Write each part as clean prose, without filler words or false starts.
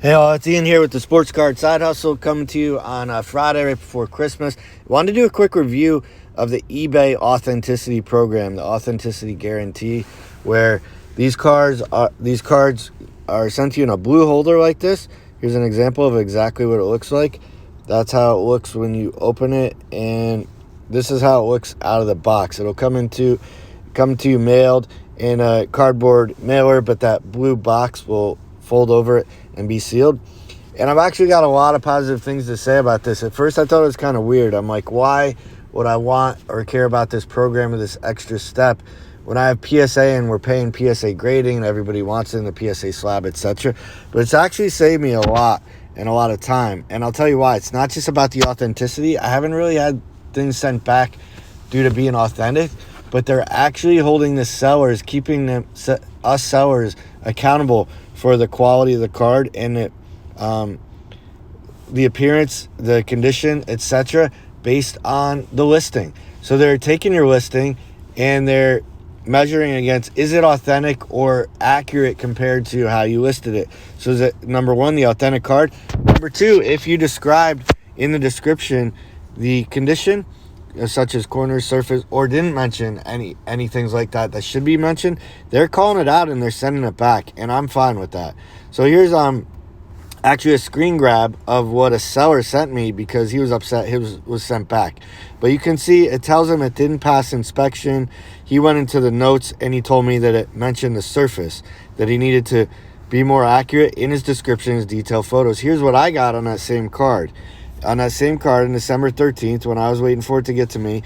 Hey all, it's Ian here with the Sports Card Side Hustle, coming to you on Friday right before Christmas. Wanted to do a quick review of the eBay Authenticity Program, the Authenticity Guarantee, where these cards are sent to you in a blue holder like this. Here's an example of exactly what it looks like. That's how it looks when you open it, and this is how it looks out of the box. It'll come to you mailed in a cardboard mailer, but that blue box will fold over it and be sealed. And I've actually got a lot of positive things to say about this. At first I thought it was kind of weird. I'm like, why would I want or care about this program or this extra step when I have PSA and we're paying PSA grading and everybody wants it in the PSA slab, etc. But it's actually saved me a lot and a lot of time. And Us not just about the authenticity. I haven't really had things sent back due to being authentic, but they're actually holding the sellers, keeping us sellers accountable for the quality of the card and the appearance, the condition, etc., based on the listing. So they're taking your listing and they're measuring against, is it authentic or accurate compared to how you listed it? So is it, number one, the authentic card? Number two, if you described in the description the condition, such as corners, surface, or didn't mention any things like that should be mentioned, they're calling it out and they're sending it back, and I'm fine with that. So here's actually a screen grab of what a seller sent me because he was upset his was sent back. But you can see it tells him it didn't pass inspection. He went into the notes and he told me that it mentioned the surface, that he needed to be more accurate in his description, his detailed photos. Here's what I got on that same card. On that same card on December 13th, when I was waiting for it to get to me,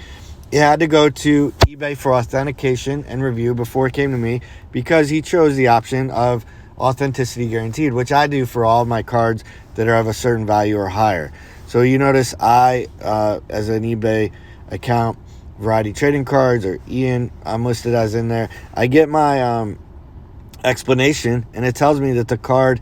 it had to go to eBay for authentication and review before it came to me because he chose the option of authenticity guaranteed, which I do for all of my cards that are of a certain value or higher. So you notice I, as an eBay account, Variety Trading Cards, or Ian, I'm listed as in there. I get my explanation, and it tells me that the card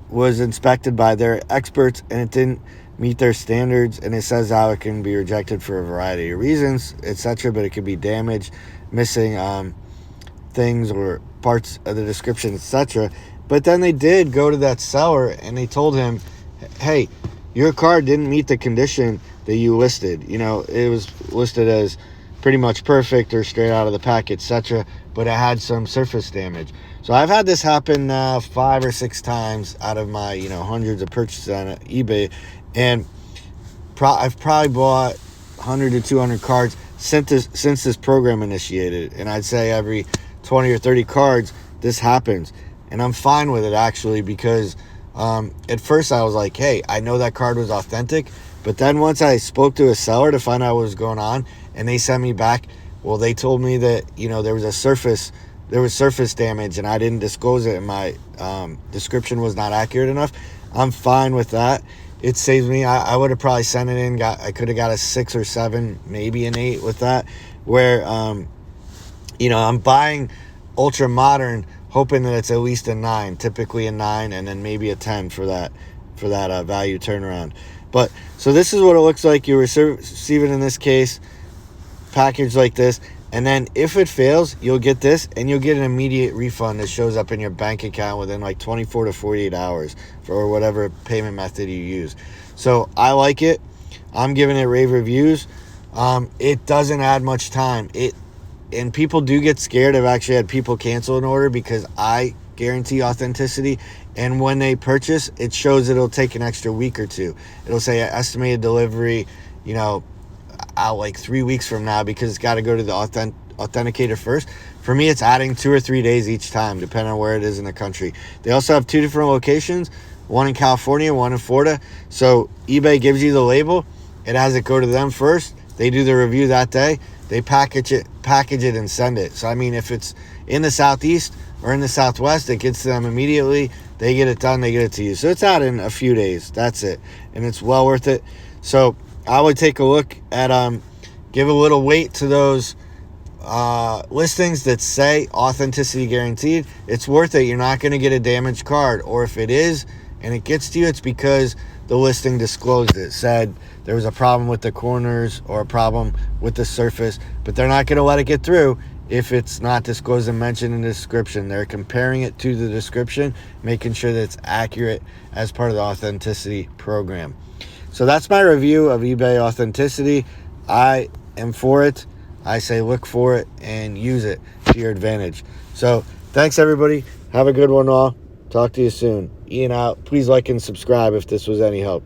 was inspected by their experts and it didn't meet their standards, and it says how it can be rejected for a variety of reasons, etc. But it could be damaged, missing things or parts of the description, etc. But then they did go to that seller and they told him, hey, your card didn't meet the condition that you listed. You know, it was listed as pretty much perfect or straight out of the pack, etc., but it had some surface damage. So I've had this happen now 5 or 6 times out of my hundreds of purchases on eBay, and I've probably bought 100 to 200 cards since this program initiated, and I'd say every 20 or 30 cards this happens, and I'm fine with it actually, because at first I was like, hey, I know that card was authentic, but then once I spoke to a seller to find out what was going on, and they sent me back, well, they told me that there was surface damage and I didn't disclose it and my description was not accurate enough. I'm fine with that. It saves me. I would have probably sent it in. I could have got a 6 or 7, maybe an 8 with that. Where I'm buying ultra modern, hoping that it's at least a 9, typically a 9, and then maybe a 10 for that value turnaround. But so this is what it looks like. You receive it in this case, packaged like this. And then if it fails, you'll get this, and you'll get an immediate refund that shows up in your bank account within like 24 to 48 hours for whatever payment method you use. So I like it. I'm giving it rave reviews. It doesn't add much time. And people do get scared. I've actually had people cancel an order because I guarantee authenticity. And when they purchase, it shows it'll take an extra week or 2. It'll say estimated delivery, out like 3 weeks from now, because it's got to go to the authenticator first. For me, it's adding 2 or 3 days each time, depending on where it is in the country. They also have 2 different locations, one in California, one in Florida. So eBay gives you the label. It has it go to them first. They do the review that day. They package it and send it. So I mean, if it's in the Southeast or in the Southwest, it gets to them immediately. They get it done, they get it to you. So it's out in a few days. That's it. And it's well worth it. So I would take a look at, give a little weight to those listings that say authenticity guaranteed. It's worth it. You're not going to get a damaged card. Or if it is and it gets to you, it's because the listing disclosed it. Said there was a problem with the corners or a problem with the surface, but they're not going to let it get through if it's not disclosed and mentioned in the description. They're comparing it to the description, making sure that it's accurate as part of the authenticity program. So that's my review of eBay Authenticity. I am for it. I say look for it and use it to your advantage. So thanks, everybody. Have a good one all. Talk to you soon. Ian out. Please like and subscribe if this was any help.